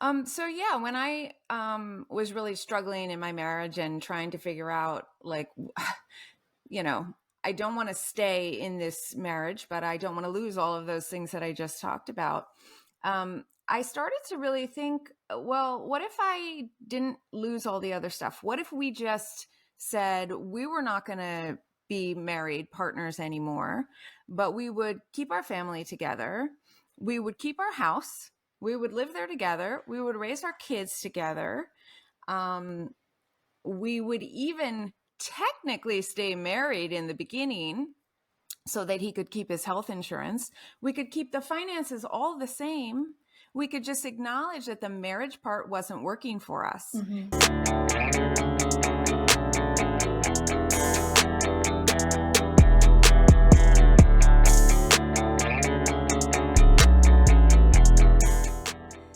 So yeah, when I was really struggling in my marriage and trying to figure out you know, I don't want to stay in this marriage, but I don't want to lose all of those things that I just talked about. I started to really think, well, what if I didn't lose all the other stuff? What if we just said we were not going to be married partners anymore, but we would keep our family together. We would keep our house. We would live there together. We would raise our kids together. Um, we would even technically stay married in the beginning so that he could keep his health insurance. We could keep the finances all the same. We could just acknowledge that the marriage part wasn't working for us. Hmm.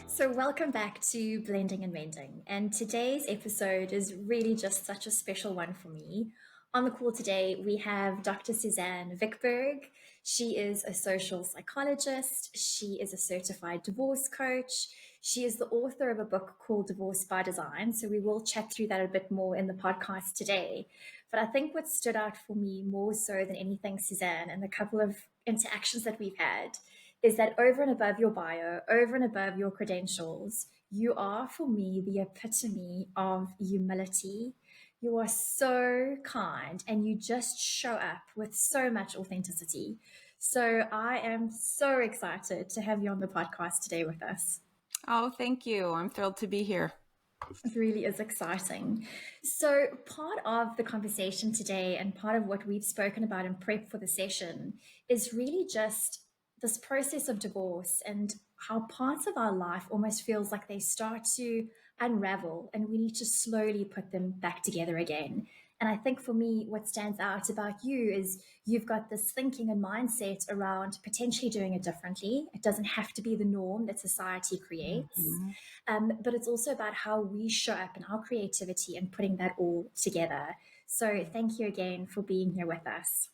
So, welcome back to Blending and Mending. And today's episode is really just such a special one for me. On the call today, we have Dr. Suzanne Vickberg. She is a social psychologist. She is a certified divorce coach. She is the author of a book called Divorce by Design. So, we will chat through that a bit more in the podcast today. But I think what stood out for me more so than anything, Suzanne, and the couple of interactions that we've had is that over and above your bio, over and above your credentials, you are for me the epitome of humility. You are so kind and you just show up with so much authenticity. So I am so excited to have you on the podcast today with us. Oh, thank you. I'm thrilled to be here. It really is exciting. So, part of the conversation today and part of what we've spoken about in prep for the session is really just this process of divorce and how parts of our life almost feels like they start to unravel and we need to slowly put them back together again. And I think for me, what stands out about you is you've got this thinking and mindset around potentially doing it differently. It doesn't have to be the norm that society creates. Mhm. But it's also about how we show up and our creativity and putting that all together. So thank you again for being here with us.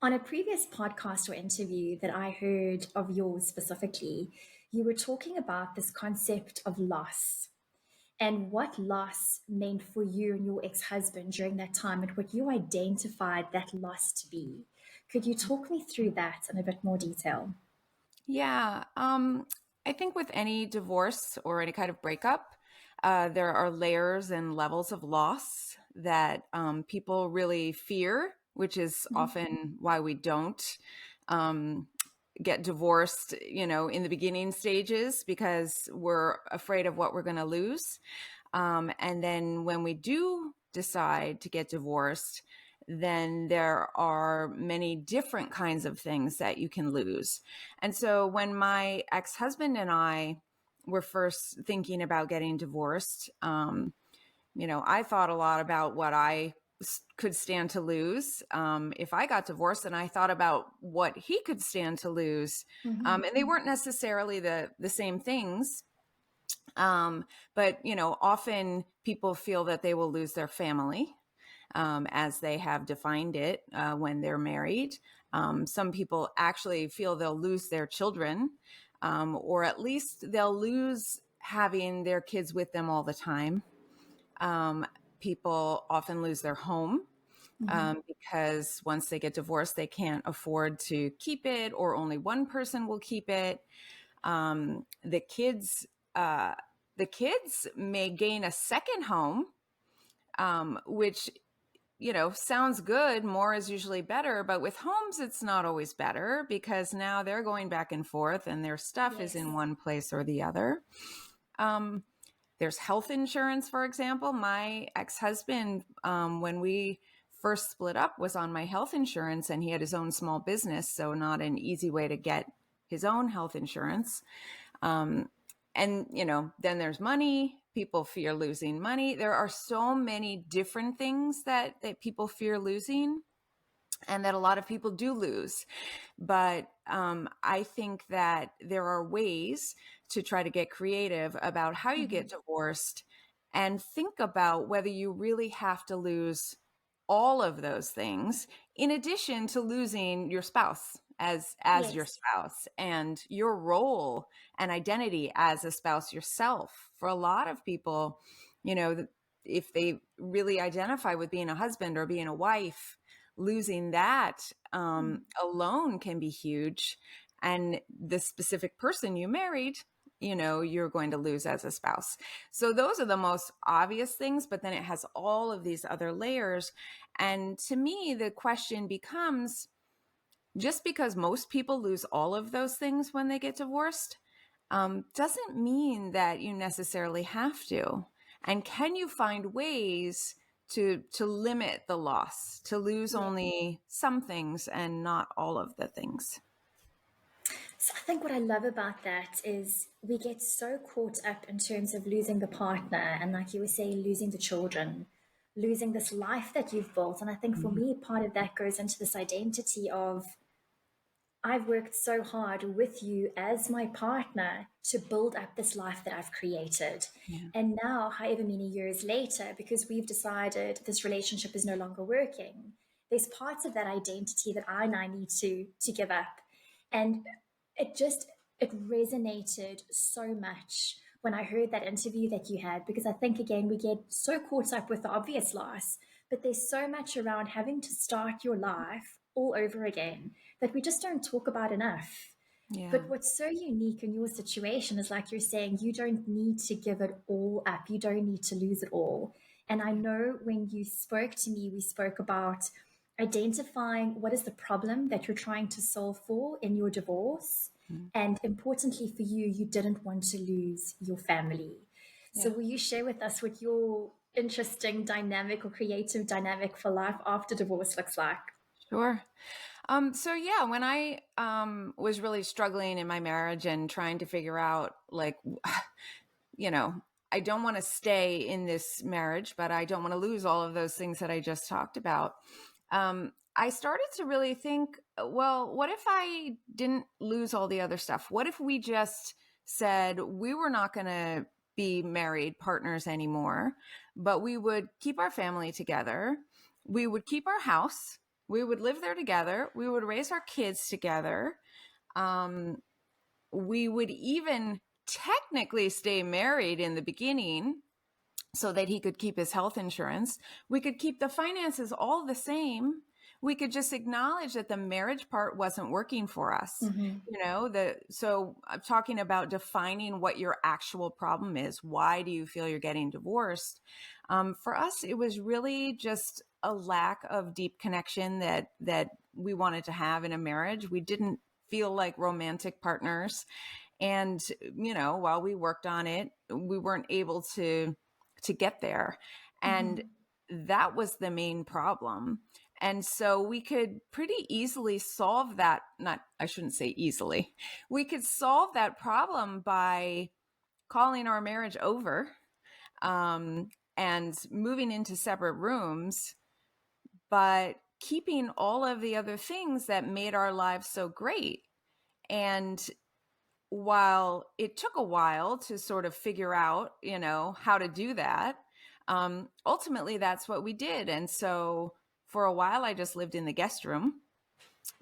On a previous podcast or interview that I heard of yours specifically, you were talking about this concept of loss and what loss meant for you and your ex-husband during that time and what you identified that loss to be. Could you talk me through that in a bit more detail? Yeah. I think with any divorce or any kind of breakup, there are layers and levels of loss that people really fear, which is often why we don't um, get divorced, in the beginning stages because we're afraid of what we're going to lose. And then when we do decide to get divorced, then there are many different kinds of things that you can lose. And so when my ex-husband and I were first thinking about getting divorced, I thought a lot about what I could stand to lose if I got divorced, and I thought about what he could stand to lose. Mm-hmm. And they weren't necessarily the same things. But often people feel that they will lose their family as they have defined it when they're married. Some people actually feel they'll lose their children, or at least they'll lose having their kids with them all the time. People often lose their home Mm-hmm. because once they get divorced, they can't afford to keep it, or only one person will keep it. Um, the kids, uh, the kids may gain a second home, which sounds good. More is usually better, but with homes, it's not always better because now they're going back and forth, and their stuff is in Yes. one place or the other. Um, there's health insurance, for example. My ex-husband, when we first split up, was on my health insurance, and he had his own small business, so not an easy way to get his own health insurance. And then there's money. People fear losing money. There are so many different things that people fear losing, and that a lot of people do lose. But I think that there are ways to try to get creative about how you get Mm-hmm. divorced, and think about whether you really have to lose all of those things in addition to losing your spouse as your Yes. spouse, and your role and identity as a spouse yourself. For a lot of people, if they really identify with being a husband or being a wife, losing that Mm. alone can be huge. And the specific person you married, you're going to lose as a spouse. So those are the most obvious things, but then it has all of these other layers. And to me, the question becomes, just because most people lose all of those things when they get divorced, doesn't mean that you necessarily have to. And can you find ways to limit the loss, to lose Yeah. only some things and not all of the things? So I think what I love about that is we get so caught up in terms of losing the partner and, like you were saying, losing the children, losing this life that you've built. And I think for Mhm. me, part of that goes into this identity of I've worked so hard with you as my partner to build up this life that I've created. Yeah. And now, however many years later, because we've decided this relationship is no longer working, there's parts of that identity that I now need to give up. And it just it resonated so much when I heard that interview that you had, because I think again we get so caught up with the obvious loss, but there's so much around having to start your life all over again that we just don't talk about enough. Yeah. But what's so unique in your situation is, like you're saying, you don't need to give it all up. You don't need to lose it all. And I Yeah. know when you spoke to me, we spoke about identifying what is the problem that you're trying to solve for in your divorce. Mm. And importantly for you, you didn't want to lose your family. So, Yeah. will you share with us what your interesting dynamic or creative dynamic for life after divorce looks like? Sure. So yeah, when I was really struggling in my marriage and trying to figure out, like, you know, I don't want to stay in this marriage, but I don't want to lose all of those things that I just talked about. I started to really think, well, what if I didn't lose all the other stuff? What if we just said we were not going to be married partners anymore, but we would keep our family together, we would keep our house, we would live there together, we would raise our kids together, um, we would even technically stay married in the beginning so that he could keep his health insurance. We could keep the finances all the same. We could just acknowledge that the marriage part wasn't working for us. Mm-hmm. So I'm talking about defining what your actual problem is. Why do you feel you're getting divorced? For us, it was really just a lack of deep connection that we wanted to have in a marriage. We didn't feel like romantic partners. And, while we worked on it, we weren't able to get there. And Mm-hmm. that was the main problem. And so we could pretty easily solve that. Not, I shouldn't say easily. We could solve that problem by calling our marriage over, and moving into separate rooms, but keeping all of the other things that made our lives so great. And while it took a while to sort of figure out, how to do that, ultimately that's what we did. And so for a while, I just lived in the guest room.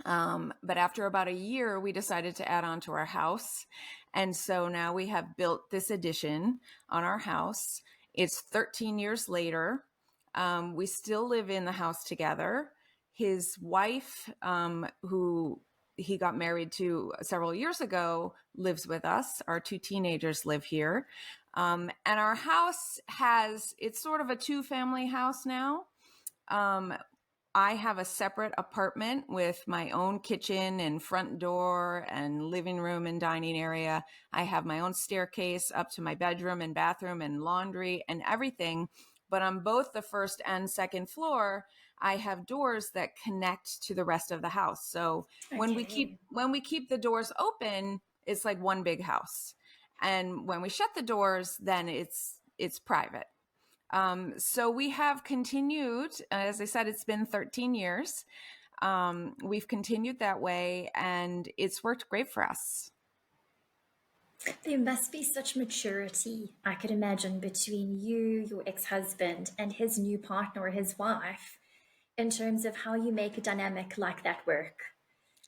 But after about a year, we decided to add on to our house. And so now we have built this addition on our house. It's 13 years later. We still live in the house together. His wife, who he got married to several years ago, lives with us. Our two teenagers live here. And our house it's sort of a two-family house now. Um, I have a separate apartment with my own kitchen and front door and living room and dining area. I have my own staircase up to my bedroom and bathroom and laundry and everything. But on both the first and second floor, I have doors that connect to the rest of the house. So Okay. when we keep the doors open, it's like one big house. And when we shut the doors, then it's private. So we have continued, as I said, it's been 13 years. We've continued that way, and it's worked great for us. There must be such maturity, I could imagine, between you, your ex husband, and his new partner or his wife in terms of how you make a dynamic like that work.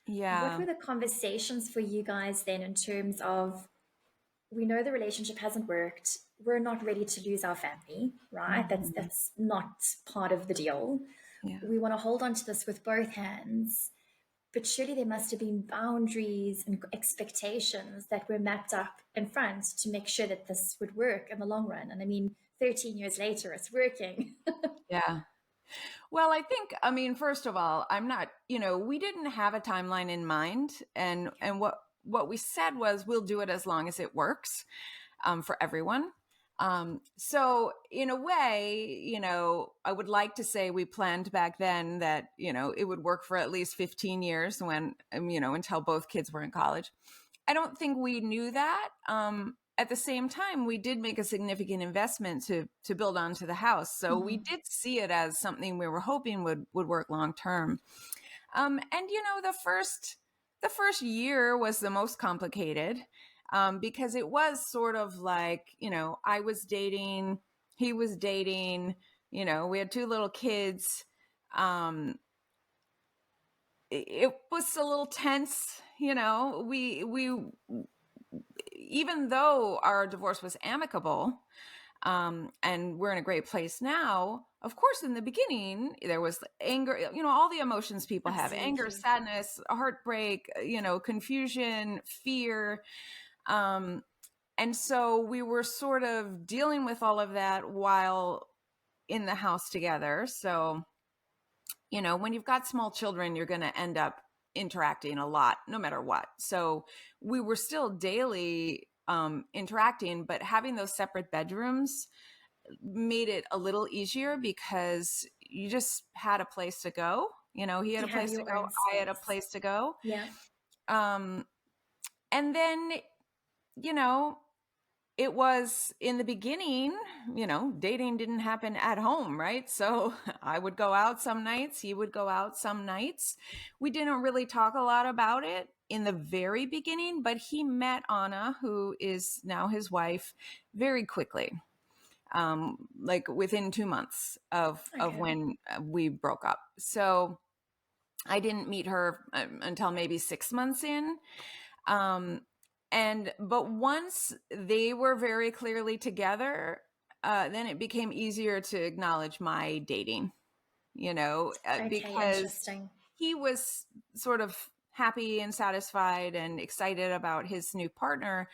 What Yeah. were the conversations for you guys then in terms of, we know the relationship hasn't worked. We're not ready to lose our family, right? That's Mhm. that's not part of the deal. Yeah. We want to hold on to this with both hands. But surely there must have been boundaries and expectations that were mapped up in front to make sure that this would work in the long run. And I mean, 13 years later, it's working. Yeah. Well, I mean, first of all, I'm not, we didn't have a timeline in mind, and what we said was we'll do it as long as it works, for everyone. So in a way, I would like to say we planned back then that, it would work for at least 15 years when, until both kids were in college. I don't think we knew that. At the same time, we did make a significant investment to build onto the house, so we Mhm. did see it as something we were hoping would work long term. And the first year was the most complicated, because it was sort of like, I was dating, he was dating, we had two little kids. It was a little tense, we even though our divorce was amicable, and we're in a great place now. Of course, in the beginning, there was anger, all the emotions people have: anger, Absolutely. sadness, heartbreak, confusion, fear. Um, and so we were sort of dealing with all of that while in the house together. So, when you've got small children, you're going to end up interacting a lot, no matter what. So we were still daily interacting, but having those separate bedrooms made it a little easier because you just had a place to go. He had You a have place to your go. own I had a space. place to go. Yeah. Um, and then, you know, it was in the beginning, dating didn't happen at home, right? So I would go out some nights, he would go out some nights. We didn't really talk a lot about it in the very beginning, but he met Anna, who is now his wife, very quickly, like within 2 months of Okay. when we broke up. So I didn't meet her until maybe 6 months in. Um, but once they were very clearly together, then it became easier to acknowledge my dating, Okay. because Interesting. he was sort of happy and satisfied and excited about his new partner.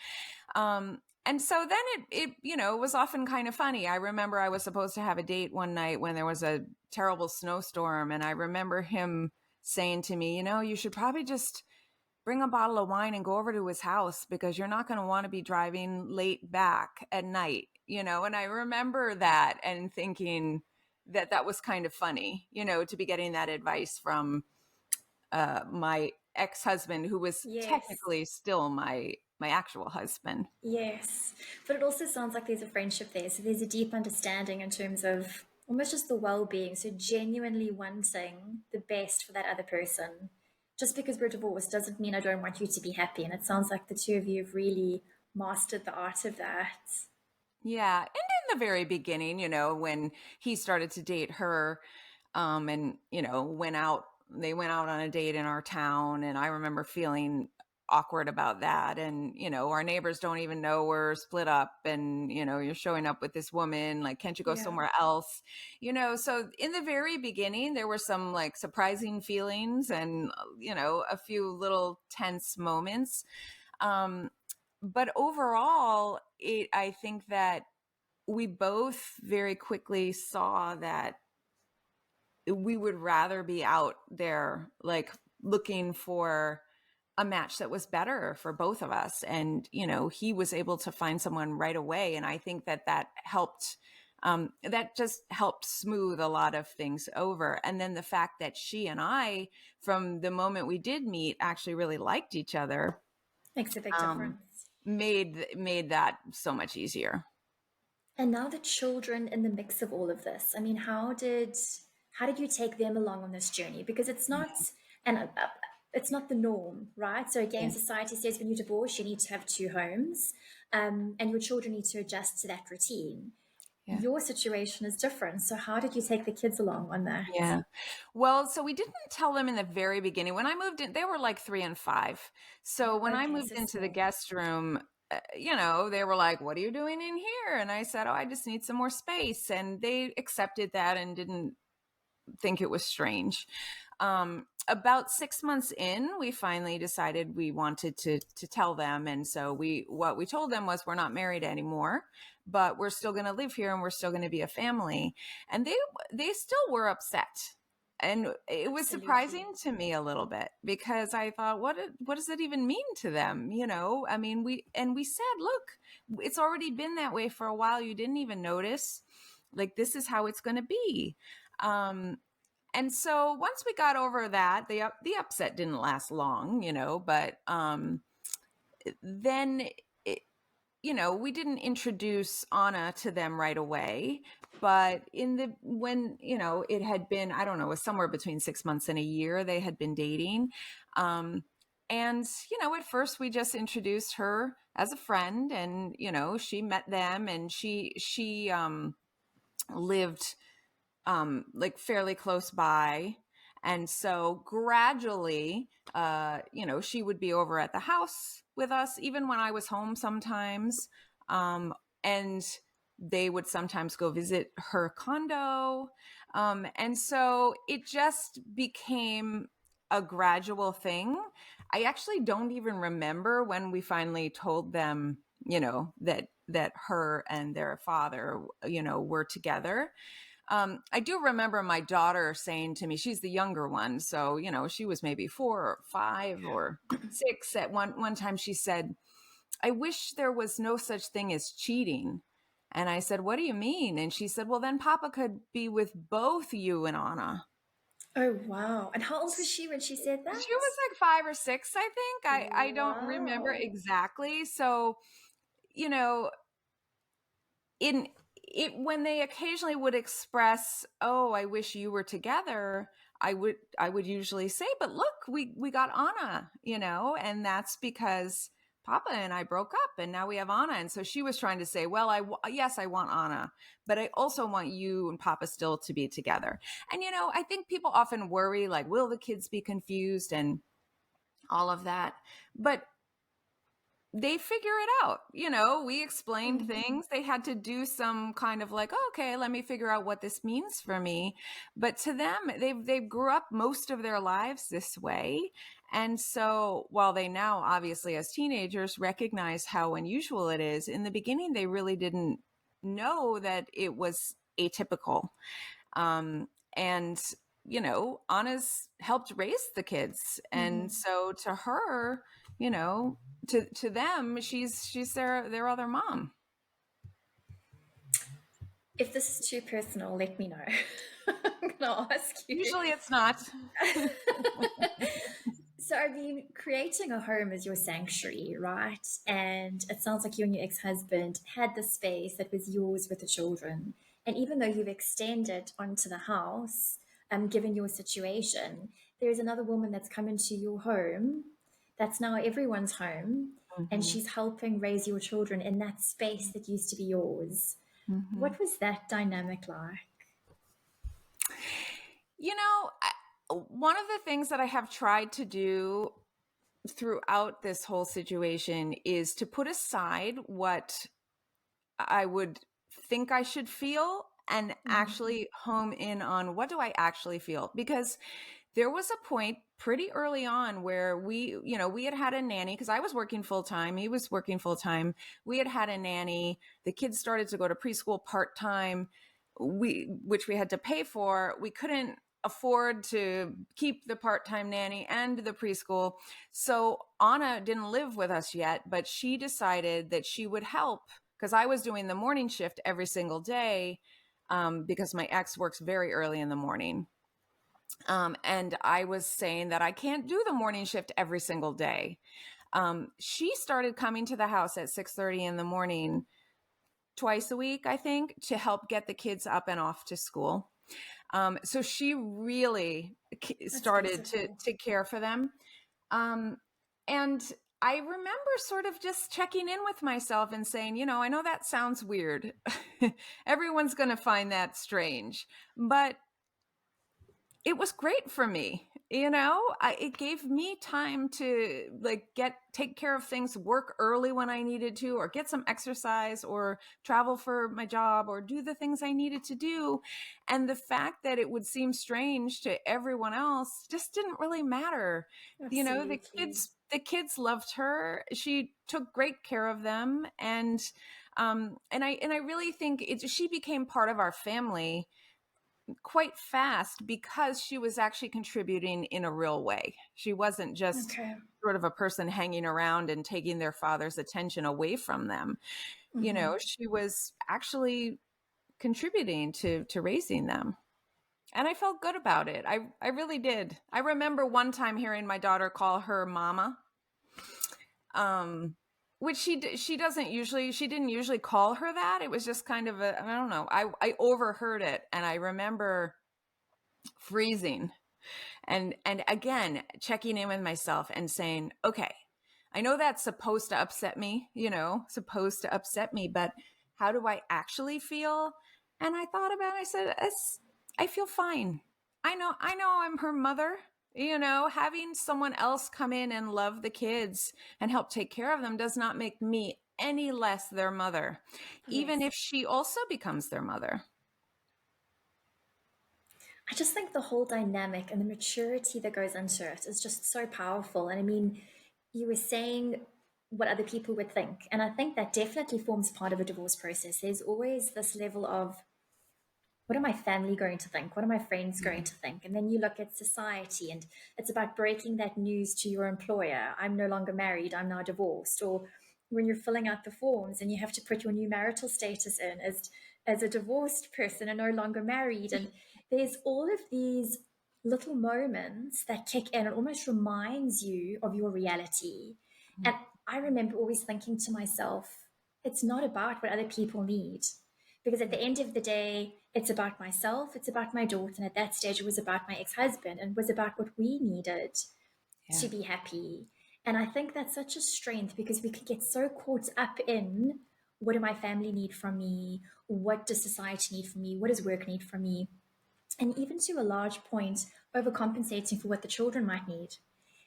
And so then it was often kind of funny. I remember I was supposed to have a date one night when there was a terrible snowstorm. And I remember him saying to me, you should probably just bring a bottle of wine and go over to his house because you're not going to want to be driving late back at night, and I remember that and thinking that that was kind of funny, to be getting that advice from my ex-husband, who was Yes. technically still my actual husband. Yes. But it also sounds like there's a friendship there. So there's a deep understanding in terms of almost just the well being. So genuinely wanting the best for that other person. Just because we're divorced doesn't mean I don't want you to be happy. And it sounds like the two of you have really mastered the art of that. Yeah, and in the very beginning, when he started to date her, and they went out on a date in our town, and I remember feeling awkward about that. And our neighbors don't even know we're split up, and you're showing up with this woman, like, can't you go Yeah. somewhere else? So in the very beginning, there were some like surprising feelings and a few little tense moments. Um, but overall, I think that we both very quickly saw that we would rather be out there, like, looking for a match that was better for both of us. And he was able to find someone right away, and I think that helped. That just helped smooth a lot of things over. And then the fact that she and I, from the moment we did meet, actually really liked each other, Makes a big um, difference. made that so much easier. And now the children in the mix of all of this. I mean, how did you take them along on this journey? Because it's not the norm, right? So again, Yeah. society says when you divorce, you need to have two homes, and your children need to adjust to that routine. your situation is different. So how did you take the kids along on that? Yeah. Well, so we didn't tell them in the very beginning. When I moved in, they were like 3 and 5. So when I Okay, moved so into the small. guest room, they were like, "What are you doing in here?" And I said, "Oh, I just need some more space." And they accepted that and didn't think it was strange. About 6 months in, we finally decided we wanted to tell them, and so what we told them was we're not married anymore, but we're still going to live here and we're still going to be a family. And they still were upset. And it was Absolutely. surprising to me a little bit because I thought, what does it even mean to them? I mean, we said, look, it's already been that way for a while. You didn't even notice. Like, this is how it's going to be. Um, and so once we got over that, the upset didn't last long, but then it, we didn't introduce Anna to them right away, but when, it had been, I don't know, it was somewhere between 6 months and a year they had been dating. Um, and, at first we just introduced her as a friend, and, she met them, and she lived like fairly close by. And so gradually, she would be over at the house with us, even when I was home sometimes. And they would sometimes go visit her condo. And so it just became a gradual thing. I actually don't even remember when we finally told them, that her and their father, were together. I do remember my daughter saying to me, she's the younger one. So, she was maybe 4 or 5 or 6. At one time she said, I wish there was no such thing as cheating. And I said, what do you mean? And she said, well, then Papa could be with both you and Anna. Oh, wow. And how old was she when she said She that? was like 5 or 6, I think. I don't remember Wow. exactly. So, you know, in it when they occasionally would express, oh, I wish you were together, I would usually say, but look, we got Anna, and that's because Papa and I broke up and now we have Anna. And so she was trying to say, well, yes, I want Anna, but I also want you and Papa still to be together. And I think people often worry, like, will the kids be confused and all of that, but they figure it out. We explained Mm. things. They had to do some kind of like, oh, okay, let me figure out what this means for me. But to them, they grew up most of their lives this way. And so while they now obviously as teenagers recognize how unusual it is, in the beginning they really didn't know that it was atypical. And Anna's helped raise the kids. And Mhm. so to her, to them, she's their other mom. If this is too personal, let me know. I'm gonna ask you. Usually it's not. So, I mean, creating a home is your sanctuary, right? And it sounds like you and your ex husband had the space that was yours with the children. And even though you've extended onto the house, given your situation, there's another woman that's come into your home that's now everyone's home. And Mhm, she's helping raise your children in that space that used to be yours. mhm. What was that dynamic like? One of the things that I have tried to do throughout this whole situation is to put aside what I would think I should feel and Mm. actually home in on what do I actually feel. Because there was a point pretty early on where we had a nanny, because I was working full time, he was working full time. We had a nanny. The kids started to go to preschool part time, which we had to pay for. We couldn't afford to keep the part-time nanny and the preschool. So Anna didn't live with us yet, but she decided that she would help because I was doing the morning shift every single day, because my ex works very early in the morning. And I was saying that I can't do the morning shift every single day. She started coming to the house at 6:30 in the morning, twice a week, I think, to help get the kids up and off to school. So she really That's started to beautiful. care for them. Um, and I remember sort of just checking in with myself and saying, I know that sounds weird. Everyone's going to find that strange, but it was great for me. It gave me time to like take care of things, work early when I needed to, or get some exercise, or travel for my job, or do the things I needed to do. And the fact that it would seem strange to everyone else just didn't really matter. The Absolutely. kids loved her. She took great care of them, and I really think she became part of our family quite fast because she was actually contributing in a real way. She wasn't just Okay. sort of a person hanging around and taking their father's attention away from them. She was actually contributing to raising them. And I felt good about it. I really did. I remember one time hearing my daughter call her mama. Which she didn't usually call her that. It was just kind of I don't know. I overheard it, and I remember freezing and again checking in with myself and saying, okay, I know that's supposed to upset me, but how do I actually feel? And I thought about it. I said, I feel fine. I know I'm her mother. Having someone else come in and love the kids and help take care of them does not make me any less their mother, even Yes. if she also becomes their mother. I just think the whole dynamic and the maturity that goes into it is just so powerful. And I mean, you were saying what other people would think. And I think that definitely forms part of a divorce process. There's always this level of, what are my family going to think? What are my friends going to think? And then you look at society, and it's about breaking that news to your employer. I'm no longer married, I'm now divorced. Or when you're filling out the forms and you have to put your new marital status in as a divorced person and no longer married. And there's all of these little moments that kick in. It almost reminds you of your reality. And I remember always thinking to myself, it's not about what other people need. Because at the end of the day, it's about myself, it's about my daughter. And at that stage, it was about my ex husband and was about what we needed to Yeah. be happy. And I think that's such a strength because we could get so caught up in, what do my family need from me? What does society need from me? What does work need from me? And even to a large point, overcompensating for what the children might need,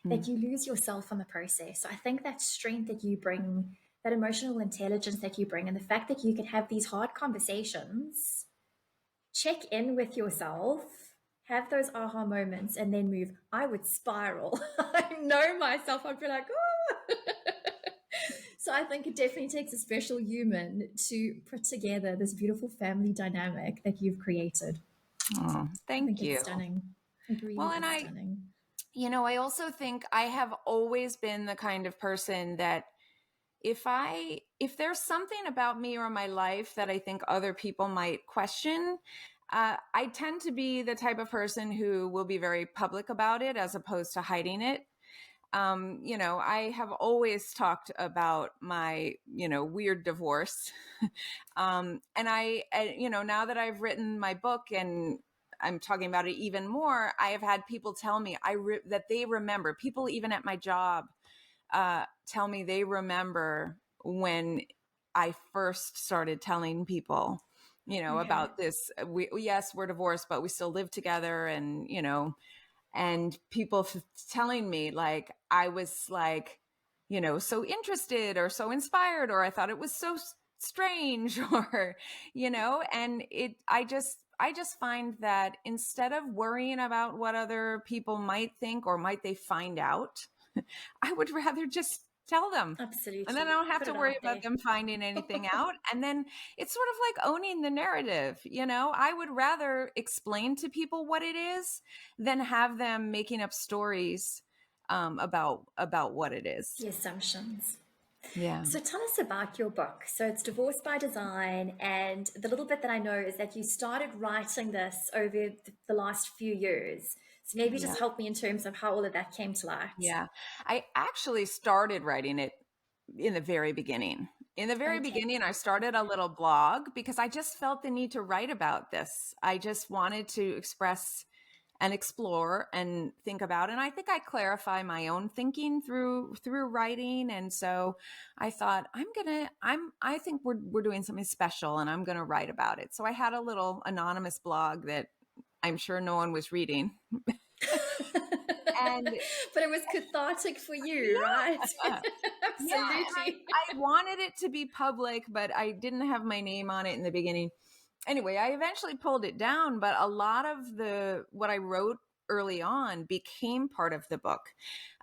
that you lose yourself on the process. So I think that strength that you bring, that emotional intelligence that you bring, and the fact that you can have these hard conversations, check in with yourself, have those aha moments, and then move. I would spiral. I know myself. I'd be like, oh. So I think it definitely takes a special human to put together this beautiful family dynamic that you've created. Oh, I think thank it's you. stunning. It Well, really and is stunning. I also think I have always been the kind of person that if there's something about me or my life that I think other people might question, I tend to be the type of person who will be very public about it as opposed to hiding it. I have always talked about my, weird divorce. Now that I've written my book and I'm talking about it even more, I have had people tell me that they remember, people even at my job tell me they remember when I first started telling people, Okay. about this. Yes, we're divorced, but we still live together. And people telling me like I was like, so interested or so inspired, or I thought it was so strange, or, and I just find that instead of worrying about what other people might think or might they find out, I would rather just tell them. And then I Absolutely. don't have Put to it worry out about there. them finding anything out. And then it's sort of like owning the narrative. I would rather explain to people what it is than have them making up stories about what it is. The assumptions. Yeah. So tell us about your book. So it's Divorce by Design, and the little bit that I know is that you started writing this over the last few years. So maybe Yeah. just help me in terms of how all of that came to light. Yeah. I actually started writing it in the very beginning. In the very Okay. beginning, I started a little blog because I just felt the need to write about this. I just wanted to express and explore and think about. And I think I clarify my own thinking through writing. And so I thought I think we're doing something special, and I'm gonna write about it. So I had a little anonymous blog that I'm sure no one was reading. And But it was cathartic for you, right? yeah, yeah, and Absolutely. I wanted it to be public, but I didn't have my name on it in the beginning. Anyway, I eventually pulled it down, but a lot of what I wrote early on became part of the book.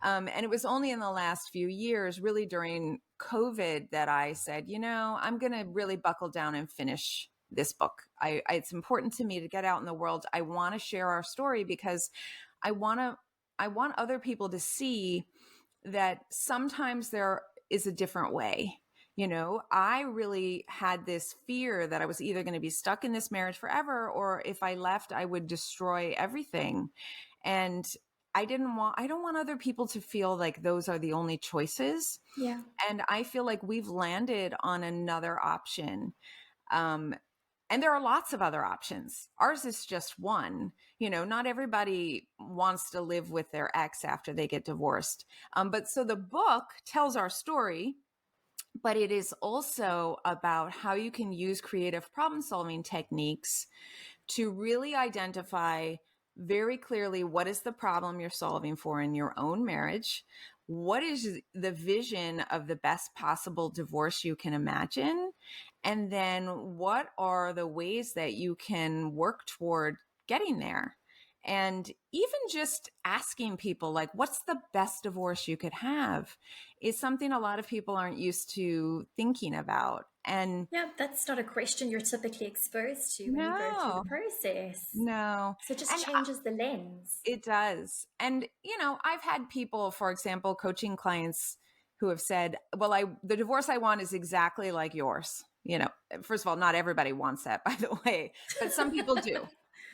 And it was only in the last few years, really during COVID, that I said, I'm going to really buckle down and finish this book. It's important to me to get out in the world. I want to share our story because I want to, I want other people to see that sometimes there is a different way. I really had this fear that I was either going to be stuck in this marriage forever, or if I left, I would destroy everything. And I don't want other people to feel like those are the only choices. Yeah. And I feel like we've landed on another option. Um, and there are lots of other options. Ours is just one. Not everybody wants to live with their ex after they get divorced. But so the book tells our story, but it is also about how you can use creative problem solving techniques to really identify very clearly what is the problem you're solving for in your own marriage. What is the vision of the best possible divorce you can imagine? And then what are the ways that you can work toward getting there? And even just asking people, like, what's the best divorce you could have, is something a lot of people aren't used to thinking about. And Yeah, that's not a question you're typically exposed to when you go through the no, process. no. So it just And changes the lens. it does. And, I've had people, for example, coaching clients who have said, well, the divorce I want is exactly like yours. First of all, not everybody wants that, by the way, but some people do.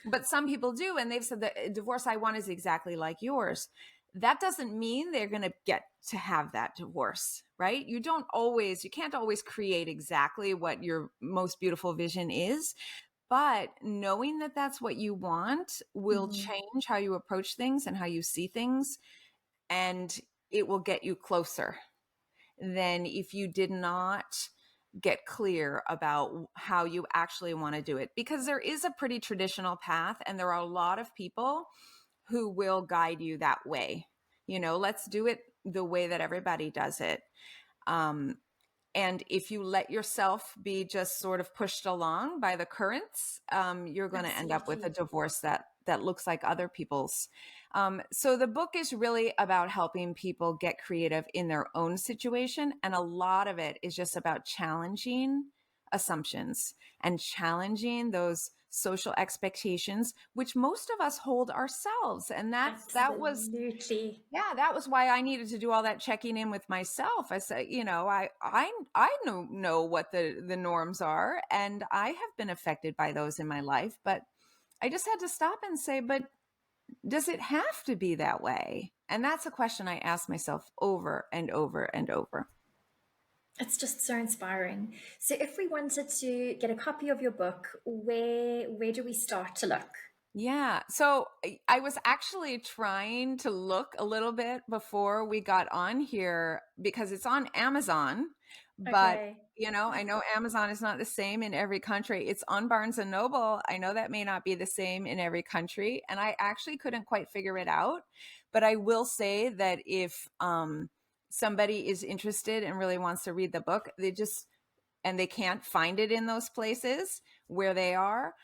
But some people do. And they've said the divorce I want is exactly like yours. That doesn't mean they're going to get to have that divorce, right? You can't always create exactly what your most beautiful vision is. But knowing that that's what you want will Mhm. change how you approach things and how you see things, and it will get you closer than if you did not get clear about how you actually want to do it. Because there is a pretty traditional path, and there are a lot of people who will guide you that way. Let's do it the way that everybody does it. And if you let yourself be just sort of pushed along by the currents, you're going to end up with a Absolutely. divorce that looks like other people's. So the book is really about helping people get creative in their own situation. And a lot of it is just about challenging assumptions and challenging those social expectations, which most of us hold ourselves. And that was why I needed to do all that checking in with myself. I said, I know what the norms are, and I have been affected by those in my life, but I just had to stop and say, but does it have to be that way? And that's a question I ask myself over and over and over. It's just so inspiring. So if we wanted to get a copy of your book, where do we start to look? Yeah. So I was actually trying to look a little bit before we got on here because it's on Amazon, but Okay. I know Amazon is not the same in every country. It's on Barnes and Noble. I know that may not be the same in every country, and I actually couldn't quite figure it out. But I will say that if somebody is interested and really wants to read the book, and they can't find it in those places where they are,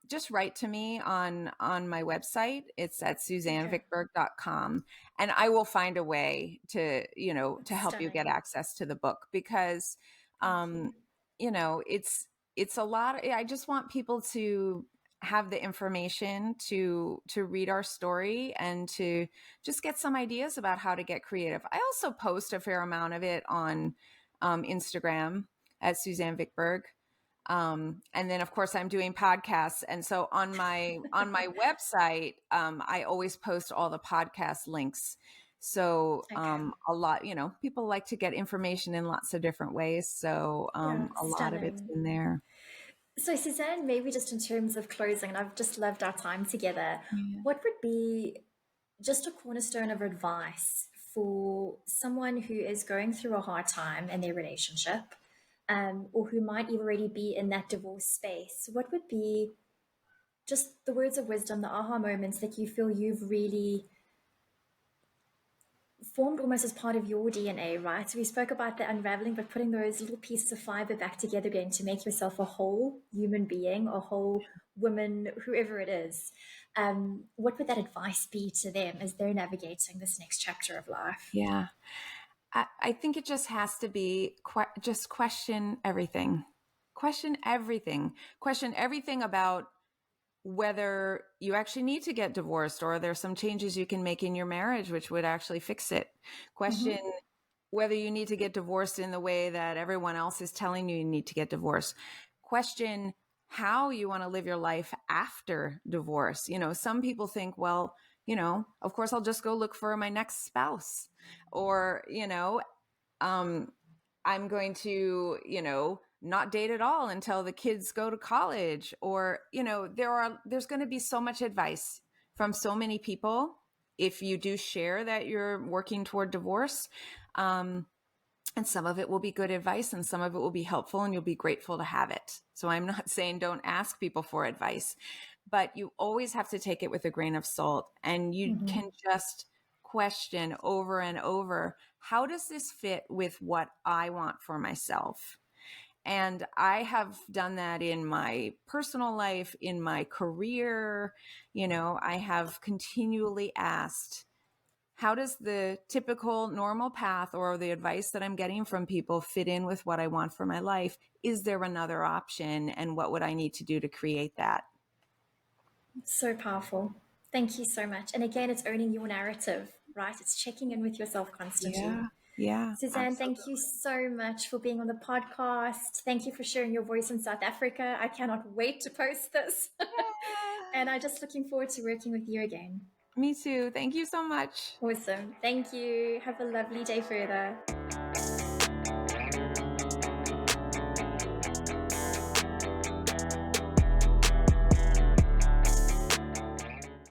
just write to me on my website. It's at Okay. suzannevickberg.com, and I will find a way to help you get Stunning. access to the book, because Thank um you. it's a lot. I just want people to have the information to read our story and to just get some ideas about how to get creative. I also post a fair amount of it on Instagram at Suzanne Vickberg. And then of course I'm doing podcasts. And so on my website, I always post all the podcast links. So Okay. a lot, people like to get information in lots of different ways. So Yeah, a lot of it's stunning. in there. So, Suzanne, maybe just in terms of closing, and I've just loved our time together, Yeah. what would be just a cornerstone of advice for someone who is going through a hard time in their relationship, or who might already be in that divorce space? What would be just the words of wisdom, the aha moments that you feel you've really formed almost as part of your DNA, right? So we spoke about the unraveling, but putting those little pieces of fiber back together again to make yourself a whole human being, a whole woman, whoever it is. What would that advice be to them as they're navigating this next chapter of life? Yeah. I think it just has to be just question everything. Question everything. Question everything about whether you actually need to get divorced or there's some changes you can make in your marriage which would actually fix it. Question Mm-hmm. whether you need to get divorced in the way that everyone else is telling you need to get divorced. Question how you want to live your life after divorce. Some people think, well, of course I'll just go look for my next spouse, or, um, I'm going to, not date at all until the kids go to college. Or, there's going to be so much advice from so many people if you do share that you're working toward divorce. And some of it will be good advice and some of it will be helpful and you'll be grateful to have it. So I'm not saying don't ask people for advice, but you always have to take it with a grain of salt, and you Mm-hmm. can just question over and over, how does this fit with what I want for myself? And I have done that in my personal life, in my career. I have continually asked, how does the typical normal path or the advice that I'm getting from people fit in with what I want for my life? Is there another option? And what would I need to do to create that? So powerful. Thank you so much. And again, it's owning your narrative, right? It's checking in with yourself constantly. Yeah. Yeah, Suzanne, thank you absolutely. so much for being on the podcast. Thank you for sharing your voice in South Africa. I cannot wait to post this. Yeah. And I'm just looking forward to working with you again. Me too. Thank you so much. Awesome. Thank you. Have a lovely day further.